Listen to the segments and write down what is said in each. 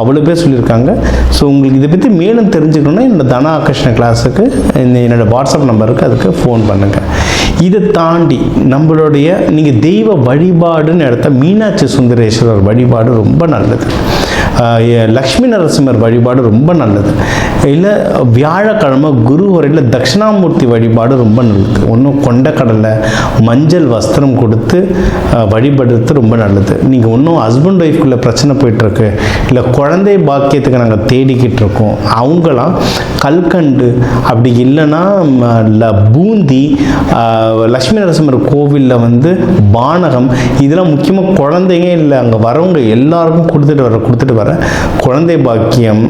அவ்வளோ பேர் சொல்லியிருக்காங்க. ஸோ உங்களுக்கு இதை பற்றி மேலும் தெரிஞ்சுக்கணுன்னா இந்த தன ஆகர்ஷண கிளாஸுக்கு என்னோடய வாட்ஸ்அப் நம்பருக்கு அதுக்கு ஃபோன் பண்ணுங்கள். இதை தாண்டி நம்மளுடைய நீங்கள் தெய்வ வழிபாடுன்னு எடுத்த மீனாட்சி சுந்தரேஸ்வரர் வழிபாடு ரொம்ப நல்லது. லக்ஷ்மி நரசிம்மர் வழிபாடு ரொம்ப நல்லது. இல்லை வியாழக்கிழமை குரு வரையில் தட்சிணாமூர்த்தி வழிபாடு ரொம்ப நல்லது. ஒன்றும் கொண்டக்கடலை மஞ்சள் வஸ்திரம் கொடுத்து வழிபடுறது ரொம்ப நல்லது. நீங்கள் ஒன்றும் ஹஸ்பண்ட் ஒய்ஃப்குள்ளே பிரச்சனை போயிட்டுருக்கு, இல்லை குழந்தை பாக்கியத்துக்கு நாங்கள் தேடிக்கிட்டு இருக்கோம், அவங்களாம் கல்கண்டு அப்படி இல்லைன்னா பூந்தி, லக்ஷ்மி நரசிம்மர் கோவிலில் பானகம், இதெல்லாம் முக்கியமாக குழந்தைங்க இல்லை அங்கே வரவங்க எல்லாருக்கும் கொடுத்துட்டு வர குழந்தை பாக்கியம்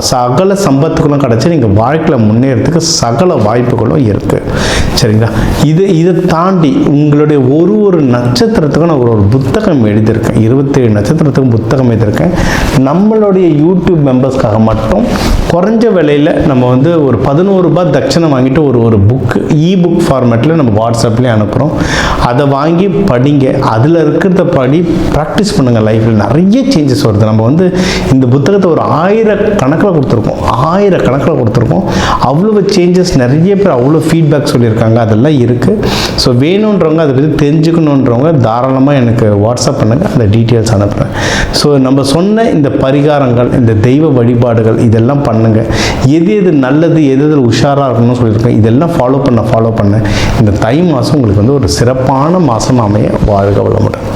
சகல சம்பத்துக்களும் கிடச்சி நீங்கள் வாழ்க்கையில் முன்னேறதுக்கு சகல வாய்ப்புகளும் இருக்குது. சரிங்களா? இதை தாண்டி உங்களுடைய ஒரு நட்சத்திரத்துக்கும் நான் ஒரு புத்தகம் எழுதியிருக்கேன். 27 நட்சத்திரத்துக்கும் புத்தகம் எழுதியிருக்கேன். நம்மளுடைய யூடியூப் மெம்பர்ஸ்க்காக மட்டும் குறைஞ்ச விலையில் நம்ம ஒரு 11 ரூபாய் தட்சணை வாங்கிட்டு ஒரு புக்கு புக் ஃபார்மேட்டில் நம்ம வாட்ஸ்அப்லேயே அனுப்புகிறோம். அதை வாங்கி படிங்க. அதில் இருக்கிறத படி ப்ராக்டிஸ் பண்ணுங்கள். லைஃப்பில் நிறைய சேஞ்சஸ் வருது. நம்ம இந்த புத்தகத்தை ஒரு 1000 கணக்கில் கொடுத்துருக்கோம். அவ்வளோ சேஞ்சஸ், நிறைய பேர் அவ்வளோ ஃபீட்பேக் சொல்லியிருக்காங்க. அதெல்லாம் இருக்குது. ஸோ வேணுன்றவங்க அதை பற்றி தெரிஞ்சுக்கணுன்றவங்க தாராளமாக எனக்கு வாட்ஸ்அப் பண்ணுங்கள், அந்த டீட்டெயில்ஸ் அனுப்புகிறேன். ஸோ நம்ம சொன்ன இந்த பரிகாரங்கள், இந்த தெய்வ வழிபாடுகள் இதெல்லாம் பண்ணுங்கள். எது நல்லது, எது உஷாராக இருக்கணும்னு சொல்லியிருக்கேன். இதெல்லாம் ஃபாலோ பண்ண இந்த தை மாதம் உங்களுக்கு ஒரு சிறப்பான மாதம் அமைய வாழ்க வளமுடன்.